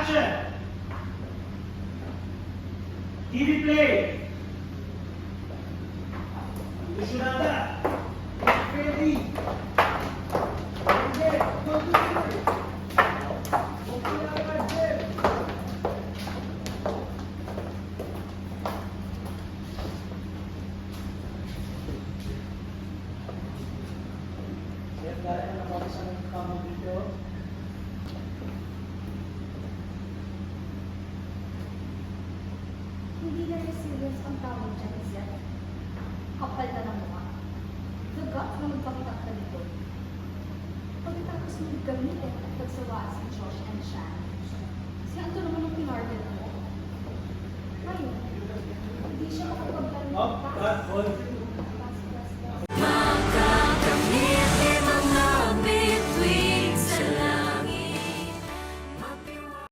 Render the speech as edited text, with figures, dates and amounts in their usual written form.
Action! TV play! Isunada! Ready! Okay, go to it! Hindi na resilience ang tawag dyan, Seth. Kapal na ng mukha. The guts na magpakita ka dito. Pagkatapos mo gamitin at pagsawaan si Josh and Shan, saan naman ang pinarget mo? Ngayon, hindi siya makapaglaro ng pass.